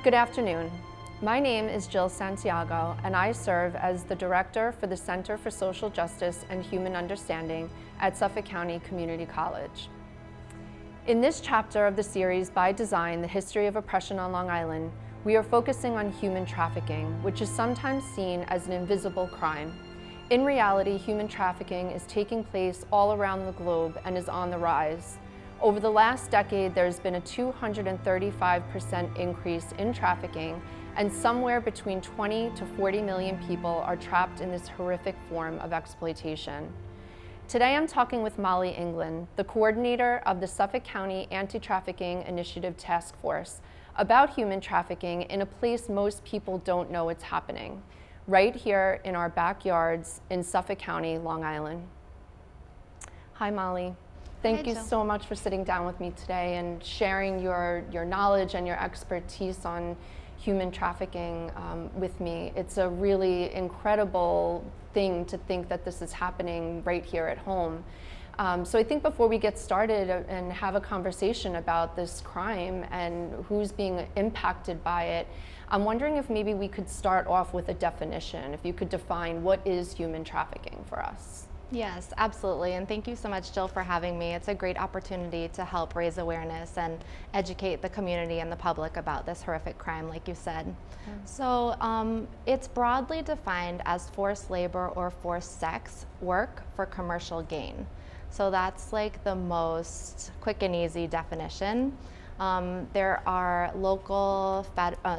Good afternoon. My name is Jill Santiago, and I serve as the Director for the Center for Social Justice and Human Understanding at Suffolk County Community College. In this chapter of the series, By Design, The History of Oppression on Long Island, we are focusing on human trafficking, which is sometimes seen as an invisible crime. In reality, human trafficking is taking place all around the globe and is on the rise. Over the last decade, there's been a 235% increase in trafficking, and somewhere between 20 to 40 million people are trapped in this horrific form of exploitation. Today I'm talking with Molly England, the coordinator of the Suffolk County Anti-Trafficking Initiative Task Force, about human trafficking in a place most people don't know it's happening, right here in our backyards in Suffolk County, Long Island. Hi, Molly. Thank you so much for sitting down with me today and sharing your knowledge and your expertise on human trafficking with me. It's a really incredible thing to think that this is happening right here at home. So I think before we get started and have a conversation about this crime and who's being impacted by it, I'm wondering if maybe we could start off with a definition, if you could define what is human trafficking for us. Yes, absolutely, and thank you so much, Jill, for having me. It's a great opportunity to help raise awareness and educate the community and the public about this horrific crime, like you said. So it's broadly defined as forced labor or forced sex work for commercial gain. So that's like the most quick and easy definition. There are local,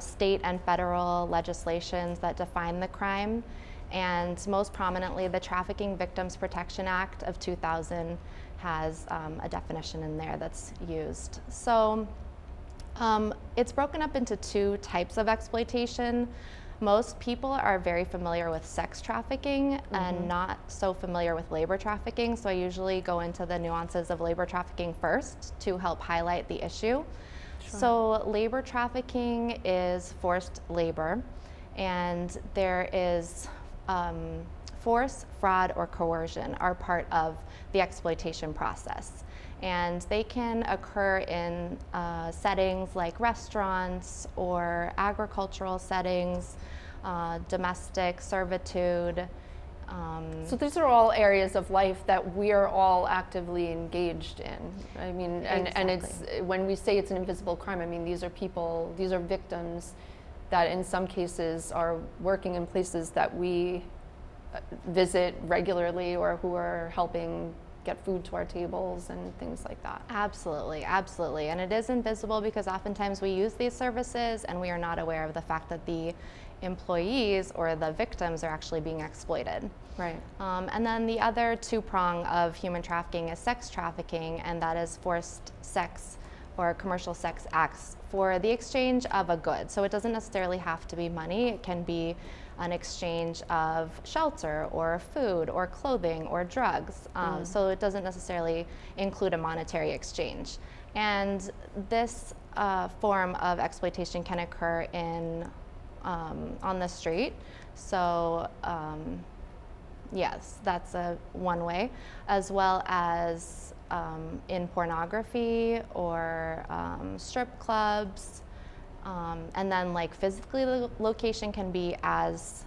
state and federal legislations that define the crime. And most prominently, the Trafficking Victims Protection Act of 2000 has a definition in there that's used. So it's broken up into two types of exploitation. Most people are very familiar with sex trafficking and not so familiar with labor trafficking. So I usually go into the nuances of labor trafficking first to help highlight the issue. Sure. So labor trafficking is forced labor, and there is force, fraud, or coercion are part of the exploitation process. And they can occur in settings like restaurants or agricultural settings, domestic servitude. So these are all areas of life that we're all actively engaged in. I mean, and it's, when we say it's an invisible crime, I mean, these are people, these are victims that in some cases are working in places that we visit regularly or who are helping get food to our tables and things like that. Absolutely, absolutely. And it is invisible because oftentimes we use these services and we are not aware of the fact that the employees or the victims are actually being exploited. Right. And then the other two-prong of human trafficking is sex trafficking, and that is forced sex or commercial sex acts for the exchange of a good. So it doesn't necessarily have to be money. It can be an exchange of shelter or food or clothing or drugs. So it doesn't necessarily include a monetary exchange. And this form of exploitation can occur in on the street. So yes, that's one way, as well as in pornography or strip clubs. And then like physically the location can be as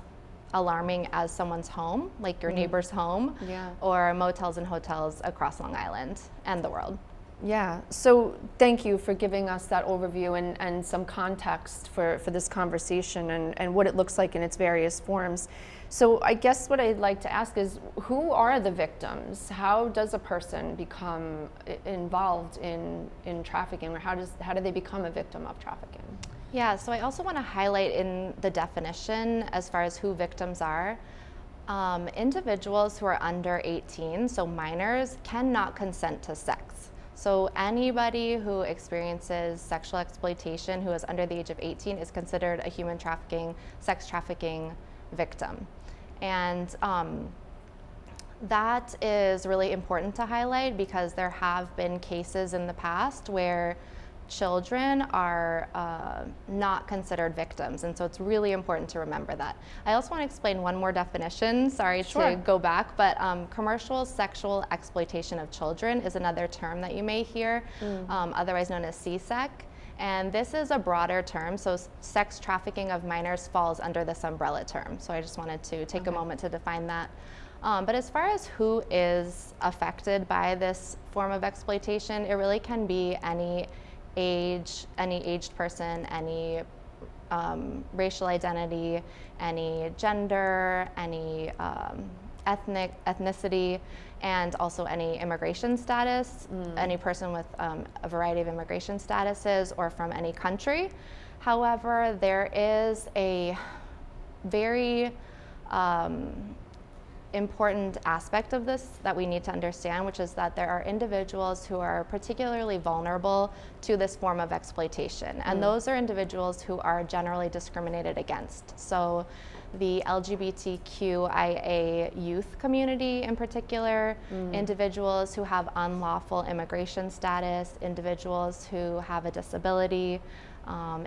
alarming as someone's home, like your neighbor's home, or motels and hotels across Long Island and the world. Yeah, so thank you for giving us that overview and some context for this conversation and what it looks like in its various forms. So I guess what I'd like to ask is, who are the victims? How does a person become involved in trafficking, or how do they become a victim of trafficking? Yeah, so I also want to highlight in the definition as far as who victims are. Individuals who are under 18, so minors, cannot consent to sex. So anybody who experiences sexual exploitation who is under the age of 18 is considered a human trafficking, sex trafficking victim. And that is really important to highlight because there have been cases in the past where children are not considered victims, and so it's really important to remember that. I also want to explain one more definition, sorry to go back, but commercial sexual exploitation of children is another term that you may hear, otherwise known as CSEC. And this is a broader term, so sex trafficking of minors falls under this umbrella term. So I just wanted to take a moment to define that. But as far as who is affected by this form of exploitation, it really can be any age, any aged person, any racial identity, any gender, any ethnicity, and also any immigration status, any person with a variety of immigration statuses or from any country. However, there is a very important aspect of this that we need to understand, which is that there are individuals who are particularly vulnerable to this form of exploitation. And those are individuals who are generally discriminated against. So the LGBTQIA youth community in particular, individuals who have unlawful immigration status, individuals who have a disability,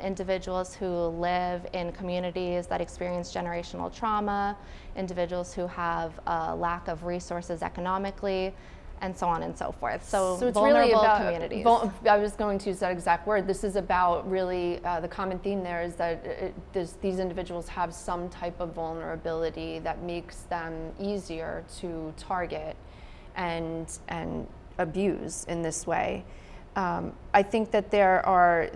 individuals who live in communities that experience generational trauma, individuals who have a lack of resources economically, and so on and so forth. So it's vulnerable really about communities. I was going to use that exact word. This is about really the common theme there is that these individuals have some type of vulnerability that makes them easier to target and abuse in this way. I think that there are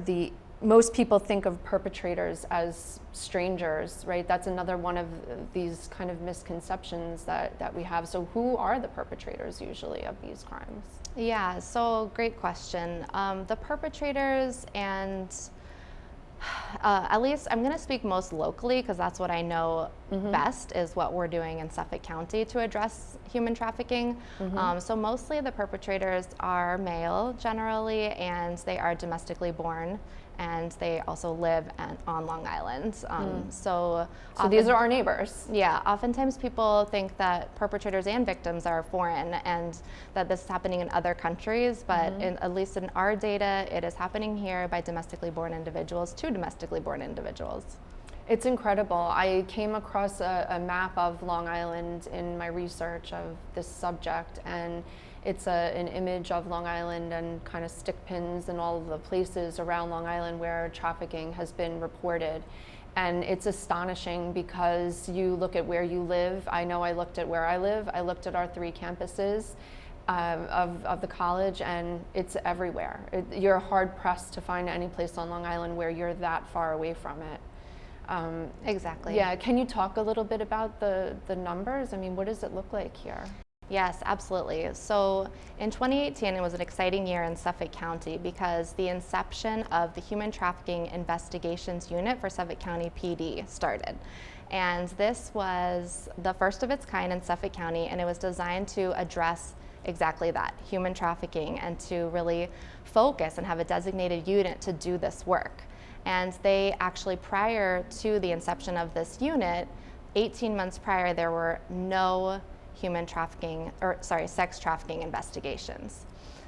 most people think of perpetrators as strangers, right? That's another one of these kind of misconceptions that we have. So who are the perpetrators usually of these crimes? Yeah, so great question. The perpetrators, and at least I'm going to speak most locally because that's what I know best is what we're doing in Suffolk County to address human trafficking. So mostly the perpetrators are male generally, and they are domestically born, and they also live on Long Island. So these are our neighbors. Yeah, oftentimes people think that perpetrators and victims are foreign and that this is happening in other countries, but at least in our data, it is happening here by domestically born individuals to domestically born individuals. It's incredible. I came across a map of Long Island in my research of this subject, and it's an image of Long Island and kind of stick pins and all of the places around Long Island where trafficking has been reported. And it's astonishing because you look at where you live. I know I looked at where I live. I looked at our 3 campuses of the college, and it's everywhere. You're hard pressed to find any place on Long Island where you're that far away from it. Exactly. Yeah, can you talk a little bit about the numbers? I mean, what does it look like here? Yes, absolutely. So in 2018, it was an exciting year in Suffolk County because the inception of the Human Trafficking Investigations Unit for Suffolk County PD started. And this was the first of its kind in Suffolk County, and it was designed to address exactly that, human trafficking, and to really focus and have a designated unit to do this work. And they actually, prior to the inception of this unit, 18 months prior, there were no sex trafficking investigations.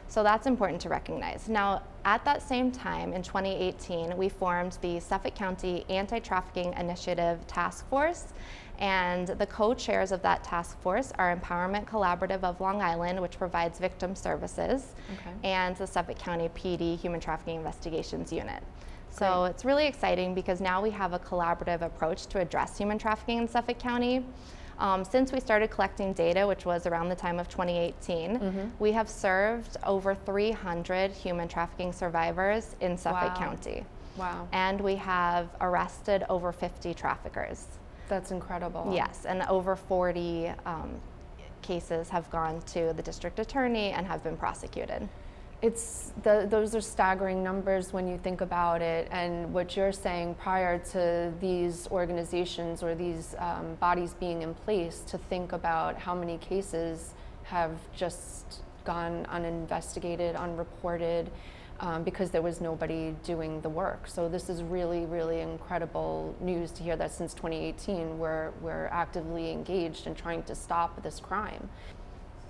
So that's important to recognize. Now, at that same time, in 2018, we formed the Suffolk County Anti-Trafficking Initiative Task Force, and the co-chairs of that task force are Empowerment Collaborative of Long Island, which provides victim services, and the Suffolk County PD Human Trafficking Investigations Unit. So it's really exciting because now we have a collaborative approach to address human trafficking in Suffolk County. Since we started collecting data, which was around the time of 2018, we have served over 300 human trafficking survivors in Suffolk County. Wow. And we have arrested over 50 traffickers. That's incredible. Yes, and over 40 cases have gone to the district attorney and have been prosecuted. Those are staggering numbers when you think about it, and what you're saying prior to these organizations or these bodies being in place, to think about how many cases have just gone uninvestigated, unreported, because there was nobody doing the work. So this is really, really incredible news to hear that since 2018 we're actively engaged in trying to stop this crime.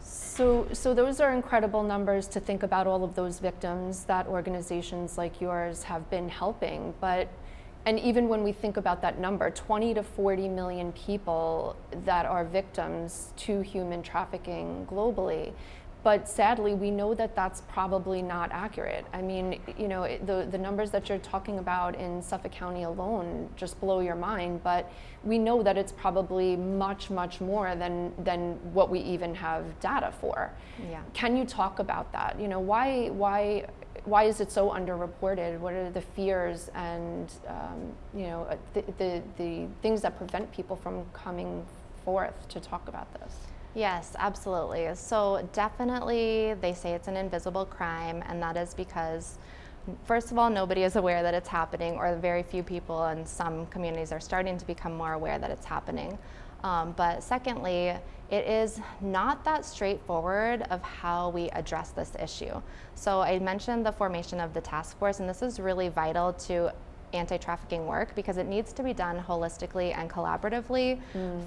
So those are incredible numbers to think about, all of those victims that organizations like yours have been helping. And even when we think about that number, 20 to 40 million people that are victims to human trafficking globally, But sadly, we know that that's probably not accurate. I mean, you know, the numbers that you're talking about in Suffolk County alone just blow your mind, but we know that it's probably much, much more than what we even have data for. Yeah. Can you talk about that? You know, why is it so underreported? What are the fears and you know, the things that prevent people from coming forth to talk about this? Yes, absolutely. So definitely they say it's an invisible crime, and that is because, first of all, nobody is aware that it's happening, or very few people in some communities are starting to become more aware that it's happening. But secondly, it is not that straightforward of how we address this issue. So I mentioned the formation of the task force, and this is really vital to anti-trafficking work because it needs to be done holistically and collaboratively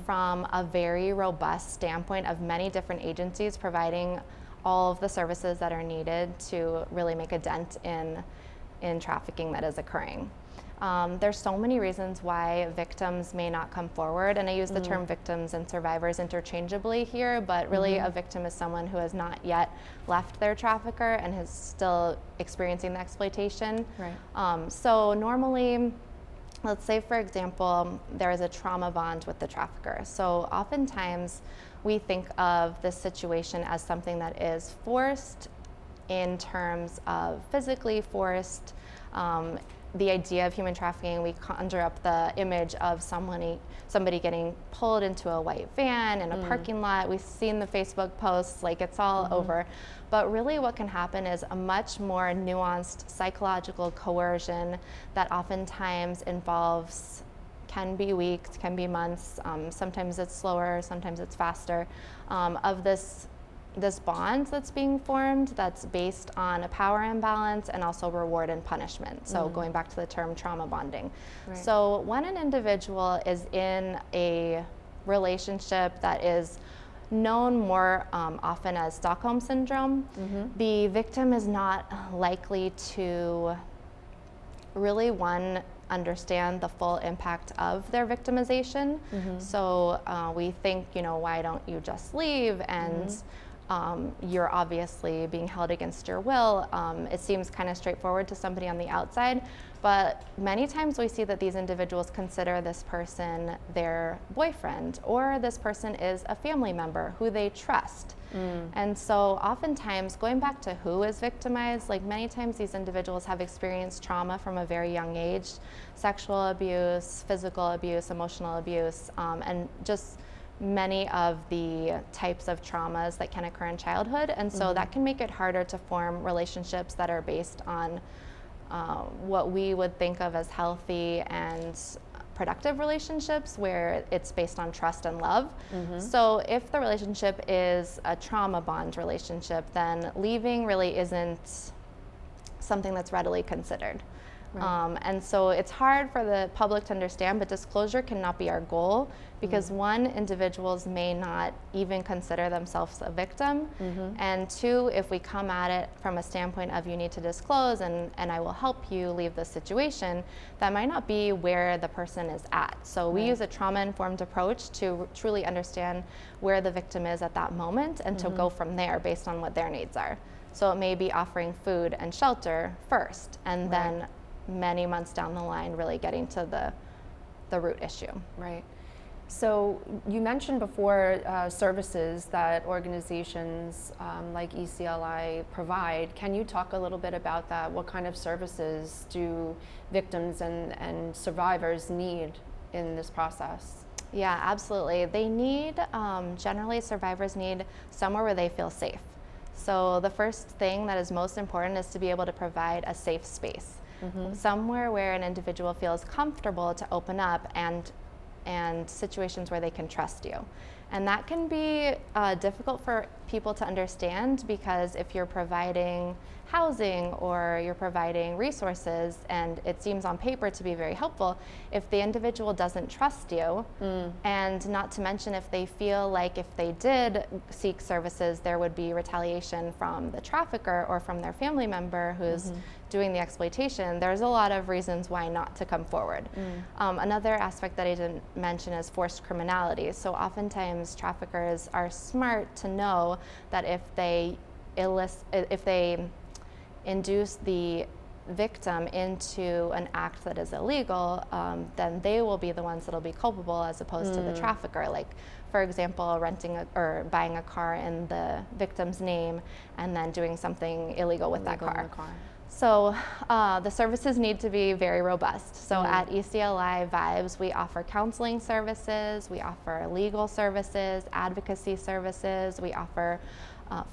from a very robust standpoint of many different agencies providing all of the services that are needed to really make a dent in trafficking that is occurring. There's so many reasons why victims may not come forward, and I use the term victims and survivors interchangeably here, but really a victim is someone who has not yet left their trafficker and is still experiencing the exploitation. Right. So normally, let's say for example, there is a trauma bond with the trafficker. So oftentimes we think of this situation as something that is forced in terms of physically forced. The idea of human trafficking, we conjure up the image of somebody getting pulled into a white van in a parking lot. We've seen the Facebook posts, like it's all over. But really what can happen is a much more nuanced psychological coercion that oftentimes involves, can be weeks, can be months, sometimes it's slower, sometimes it's faster, of this bond that's being formed that's based on a power imbalance and also reward and punishment. So going back to the term trauma bonding. Right. So when an individual is in a relationship that is known more often as Stockholm Syndrome, the victim is not likely to really, understand the full impact of their victimization. So we think, you know, why don't you just leave? And you're obviously being held against your will. It seems kind of straightforward to somebody on the outside, but many times we see that these individuals consider this person their boyfriend, or this person is a family member who they trust. And so oftentimes, going back to who is victimized, like many times these individuals have experienced trauma from a very young age, sexual abuse, physical abuse, emotional abuse, and just many of the types of traumas that can occur in childhood. And so that can make it harder to form relationships that are based on what we would think of as healthy and productive relationships, where it's based on trust and love. So if the relationship is a trauma bond relationship, then leaving really isn't something that's readily considered. Right. And so it's hard for the public to understand, but disclosure cannot be our goal because one, individuals may not even consider themselves a victim, and two, if we come at it from a standpoint of you need to disclose and I will help you leave the situation, that might not be where the person is at. So we use a trauma-informed approach to truly understand where the victim is at that moment and to go from there based on what their needs are. So it may be offering food and shelter first, and then many months down the line really getting to the root issue. Right. So you mentioned before services that organizations like ECLI provide. Can you talk a little bit about that? What kind of services do victims and survivors need in this process? Yeah, absolutely. They need, generally survivors need somewhere where they feel safe. So the first thing that is most important is to be able to provide a safe space. Somewhere where an individual feels comfortable to open up, and situations where they can trust you. And that can be difficult for people to understand, because if you're providing housing or you're providing resources and it seems on paper to be very helpful, if the individual doesn't trust you, and not to mention if they feel like if they did seek services there would be retaliation from the trafficker or from their family member who's doing the exploitation, there's a lot of reasons why not to come forward. Another aspect that I didn't mention is forced criminality. So oftentimes traffickers are smart to know that if they if they induce the victim into an act that is illegal, then they will be the ones that will be culpable as opposed to the trafficker. Like, for example, renting or buying a car in the victim's name and then doing something illegal with that car. So the services need to be very robust. So at ECLI-VIBES, we offer counseling services, we offer legal services, advocacy services, we offer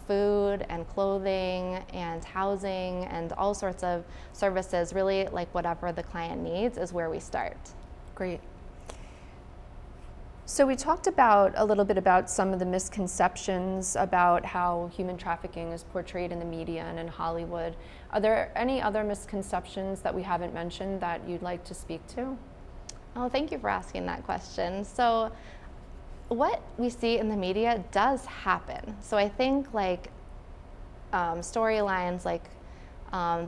food and clothing and housing and all sorts of services. Really, like whatever the client needs is where we start. Great. So we talked a little bit about some of the misconceptions about how human trafficking is portrayed in the media and in Hollywood. Are there any other misconceptions that we haven't mentioned that you'd like to speak to? Oh, thank you for asking that question. So what we see in the media does happen. So I think like storylines like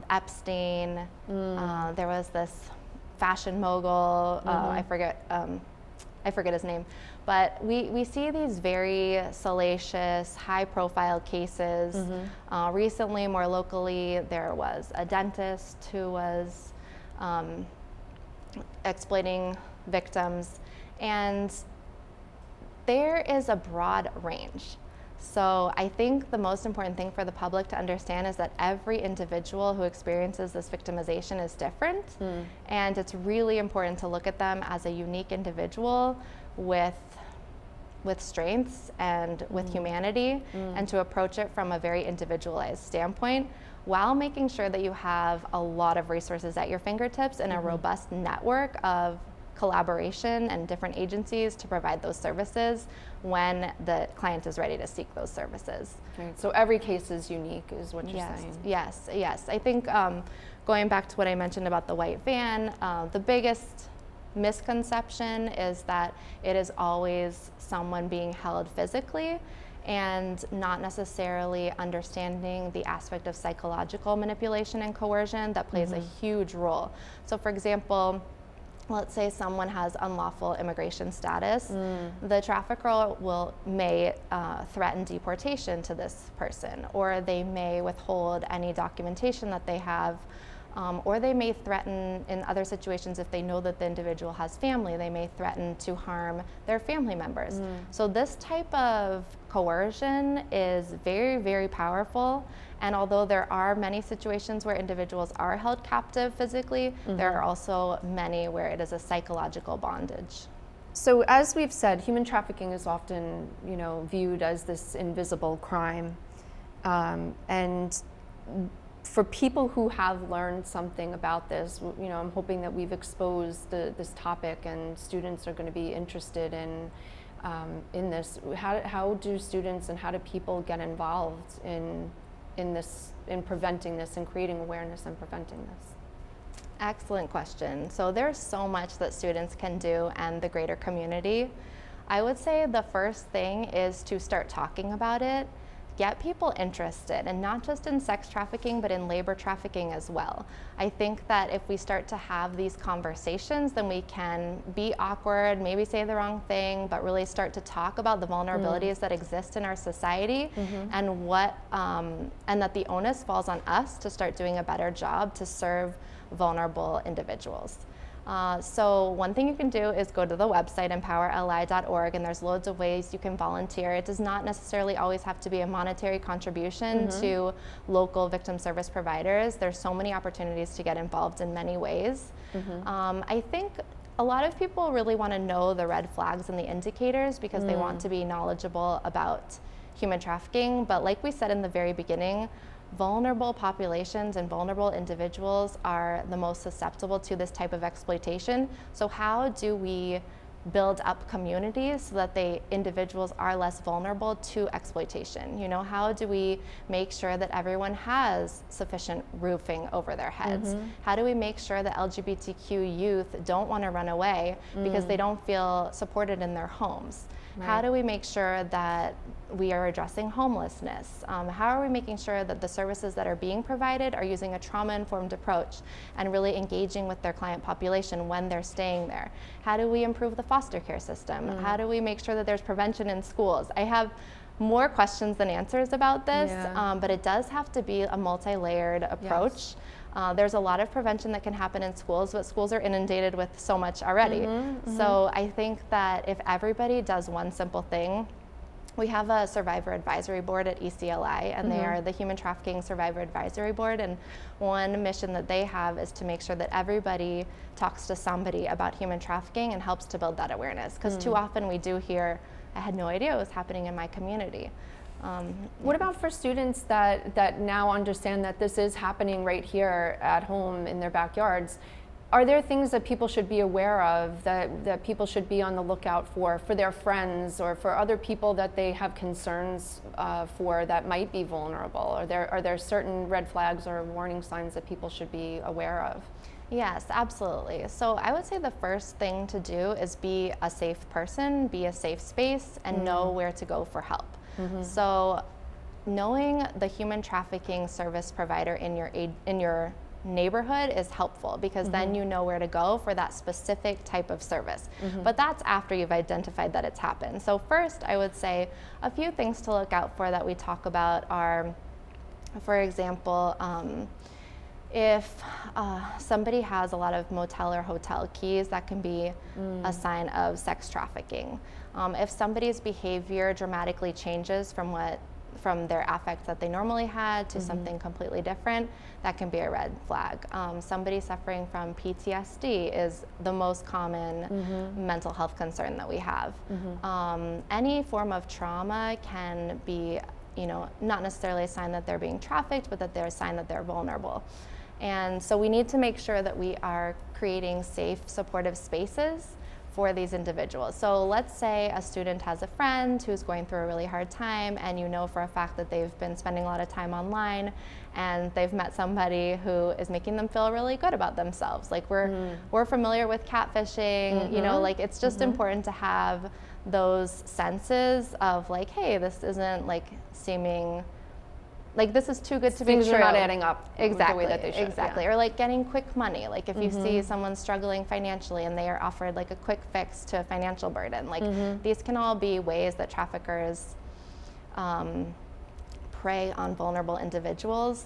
Epstein, there was this fashion mogul, I forget his name, but we see these very salacious, high-profile cases. Recently, more locally, there was a dentist who was exploiting victims, and there is a broad range. So I think the most important thing for the public to understand is that every individual who experiences this victimization is different, and it's really important to look at them as a unique individual with strengths and with humanity, and to approach it from a very individualized standpoint, while making sure that you have a lot of resources at your fingertips and a robust network of collaboration and different agencies to provide those services when the client is ready to seek those services. Right. So every case is unique, is what you're saying. Yes, yes. I think going back to what I mentioned about the white van, the biggest misconception is that it is always someone being held physically and not necessarily understanding the aspect of psychological manipulation and coercion that plays a huge role. So for example, let's say someone has unlawful immigration status, the trafficker may threaten deportation to this person, or they may withhold any documentation that they have, or they may threaten, in other situations, if they know that the individual has family, they may threaten to harm their family members. So this type of coercion is very, very powerful. And although there are many situations where individuals are held captive physically, there are also many where it is a psychological bondage. So as we've said, human trafficking is often, viewed as this invisible crime. And for people who have learned something about this, I'm hoping that we've exposed this topic and students are going to be interested in this. How do students and how do people get involved in preventing this and creating awareness and preventing this? Excellent question. So there's so much that students can do and the greater community. I would say the first thing is to start talking about it, get people interested, and not just in sex trafficking, but in labor trafficking as well. I think that if we start to have these conversations, then we can be awkward, maybe say the wrong thing, but really start to talk about the vulnerabilities that exist in our society, and and that the onus falls on us to start doing a better job to serve vulnerable individuals. So one thing you can do is go to the website empowerli.org, and there's loads of ways you can volunteer. It does not necessarily always have to be a monetary contribution to local victim service providers. There's so many opportunities to get involved in many ways. I think a lot of people really want to know the red flags and the indicators because they want to be knowledgeable about human trafficking. But like we said in the very beginning, vulnerable populations and vulnerable individuals are the most susceptible to this type of exploitation. So how do we build up communities so that individuals are less vulnerable to exploitation? How do we make sure that everyone has sufficient roofing over their heads? How do we make sure that LGBTQ youth don't want to run away because they don't feel supported in their homes? How do we make sure that we are addressing homelessness? How are we making sure that the services that are being provided are using a trauma-informed approach and really engaging with their client population when they're staying there? How do we improve the foster care system? How do we make sure that there's prevention in schools? I have more questions than answers about this, Yeah. but it does have to be a multi-layered approach. Yes. There's a lot of prevention that can happen in schools, but schools are inundated with so much already. So I think that if everybody does one simple thing, we have a survivor advisory board at ECLI, and they are the Human Trafficking Survivor Advisory Board, and one mission that they have is to make sure that everybody talks to somebody about human trafficking and helps to build that awareness, because too often we do hear, I had no idea it was happening in my community. What about for students that now understand that this is happening right here at home in their backyards? Are there things that people should be aware of, that people should be on the lookout for their friends or for other people that they have concerns for that might be vulnerable? Are there certain red flags or warning signs that people should be aware of? Yes, absolutely. So I would say the first thing to do is be a safe person, be a safe space, and know where to go for help. So knowing the human trafficking service provider in your neighborhood is helpful, because then you know where to go for that specific type of service. But that's after you've identified that it's happened. So first, I would say a few things to look out for that we talk about are, for example, if somebody has a lot of motel or hotel keys, that can be a sign of sex trafficking. If somebody's behavior dramatically changes from their affect that they normally had to something completely different, that can be a red flag. Somebody suffering from PTSD is the most common mental health concern that we have. Any form of trauma can be, not necessarily a sign that they're being trafficked, but that they're a sign that they're vulnerable. And so we need to make sure that we are creating safe, supportive spaces for these individuals. So let's say a student has a friend who's going through a really hard time, and you know for a fact that they've been spending a lot of time online, and they've met somebody who is making them feel really good about themselves. Like we're familiar with catfishing, like it's just important to have those senses of like, hey, this isn't like seeming like this is too good to be true. Things are not adding up exactly, the way that they should. Exactly. Yeah. Or like getting quick money. Like if you see someone struggling financially and they are offered like a quick fix to a financial burden. Like these can all be ways that traffickers prey on vulnerable individuals.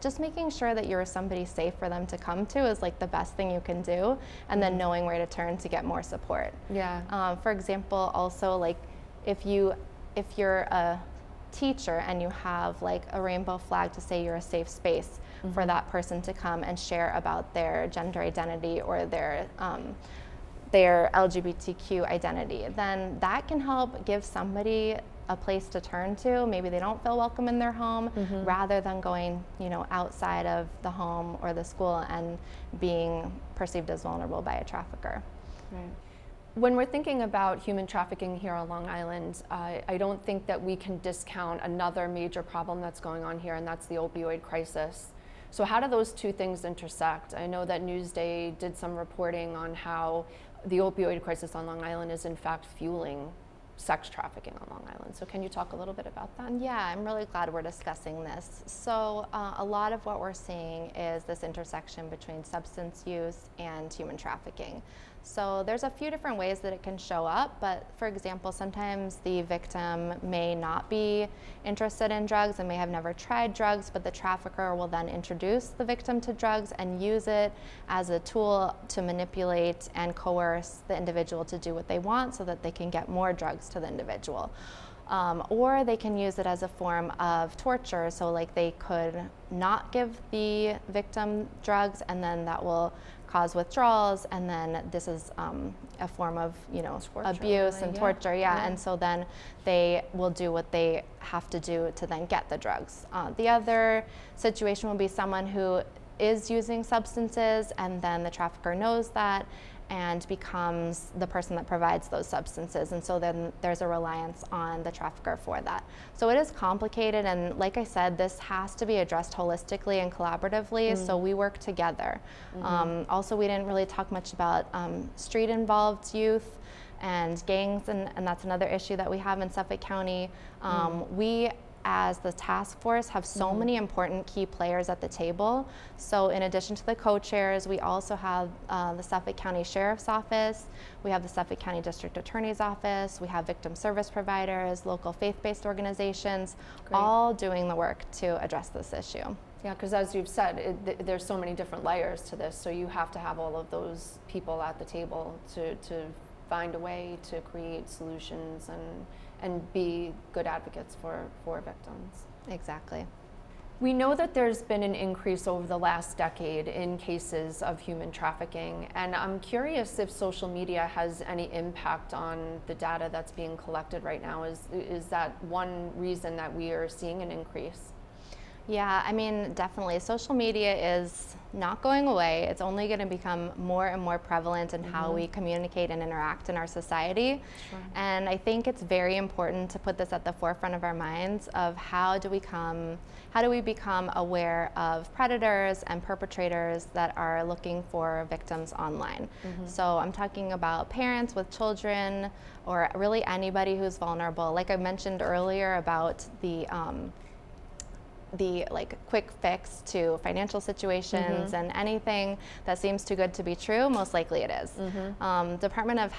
Just making sure that you're somebody safe for them to come to is like the best thing you can do, and then knowing where to turn to get more support. Yeah. For example, also like if you're a teacher and you have like a rainbow flag to say you're a safe space for that person to come and share about their gender identity or their LGBTQ identity, then that can help give somebody a place to turn to. Maybe they don't feel welcome in their home, rather than going, outside of the home or the school and being perceived as vulnerable by a trafficker. Right. When we're thinking about human trafficking here on Long Island, I don't think that we can discount another major problem that's going on here, and that's the opioid crisis. So how do those two things intersect? I know that Newsday did some reporting on how the opioid crisis on Long Island is in fact fueling sex trafficking on Long Island. So can you talk a little bit about that? Yeah, I'm really glad we're discussing this. So a lot of what we're seeing is this intersection between substance use and human trafficking. So there's a few different ways that it can show up, but for example, sometimes the victim may not be interested in drugs and may have never tried drugs, but the trafficker will then introduce the victim to drugs and use it as a tool to manipulate and coerce the individual to do what they want so that they can get more drugs to the individual. Or they can use it as a form of torture, so like they could not give the victim drugs, and then that will cause withdrawals, and then this is a form of torture, abuse and torture, and so then they will do what they have to do to then get the drugs. The other situation will be someone who is using substances, and then the trafficker knows that and becomes the person that provides those substances, and so then there's a reliance on the trafficker for that. So it is complicated, and like I said, this has to be addressed holistically and collaboratively, so we work together. Also, we didn't really talk much about street-involved youth and gangs, and that's another issue that we have in Suffolk County. We as the task force, have so many important key players at the table. So in addition to the co-chairs, we also have the Suffolk County Sheriff's Office, we have the Suffolk County District Attorney's Office, we have victim service providers, local faith-based organizations, all doing the work to address this issue. Yeah, because as you've said, there's so many different layers to this, so you have to have all of those people at the table to find a way to create solutions and be good advocates for victims. Exactly. We know that there's been an increase over the last decade in cases of human trafficking, and I'm curious if social media has any impact on the data that's being collected right now. Is that one reason that we are seeing an increase? Yeah, I mean, definitely. Social media is not going away. It's only going to become more and more prevalent in how we communicate and interact in our society. Sure. And I think it's very important to put this at the forefront of our minds of how do we become aware of predators and perpetrators that are looking for victims online. So I'm talking about parents with children, or really anybody who's vulnerable. Like I mentioned earlier about the like quick fix to financial situations and anything that seems too good to be true, most likely it is. Department of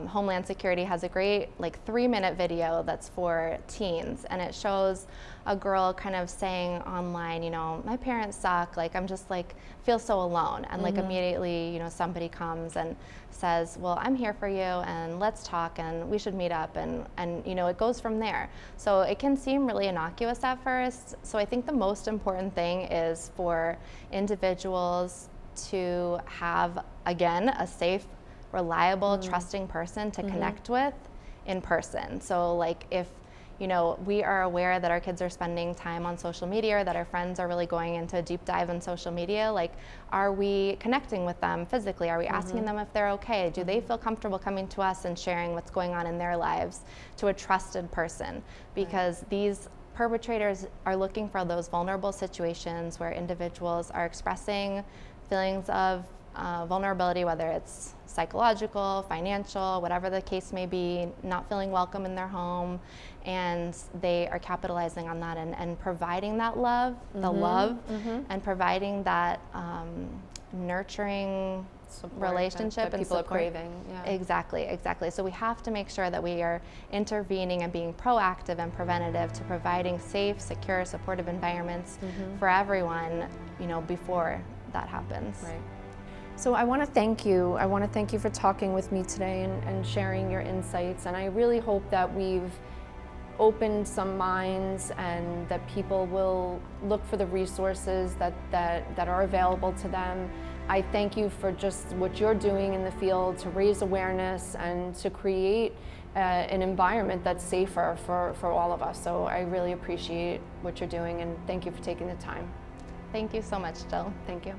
Homeland Security has a great like 3-minute video that's for teens, and it shows a girl kind of saying online, you know, my parents suck, like I'm just like feel so alone, and like immediately, you know, somebody comes and says, well, I'm here for you and let's talk and we should meet up, and you know, it goes from there. So it can seem really innocuous at first. So I think the most important thing is for individuals to have, again, a safe, reliable, trusting person to connect with in person. So like if, you know, we are aware that our kids are spending time on social media, or that our friends are really going into a deep dive in social media, like, are we connecting with them physically? Are we asking them if they're okay? Do they feel comfortable coming to us and sharing what's going on in their lives to a trusted person? Because these perpetrators are looking for those vulnerable situations where individuals are expressing feelings of vulnerability, whether it's psychological, financial, whatever the case may be, not feeling welcome in their home, and they are capitalizing on that and providing that love, and providing that nurturing Support relationship that and people support. are craving. Yeah. Exactly. So we have to make sure that we are intervening and being proactive and preventative to providing safe, secure, supportive environments for everyone, you know, before that happens. Right. So I want to thank you. I want to thank you for talking with me today and sharing your insights. And I really hope that we've opened some minds and that people will look for the resources that are available to them. I thank you for just what you're doing in the field to raise awareness and to create an environment that's safer for all of us. So I really appreciate what you're doing, and thank you for taking the time. Thank you so much, Jill. Thank you.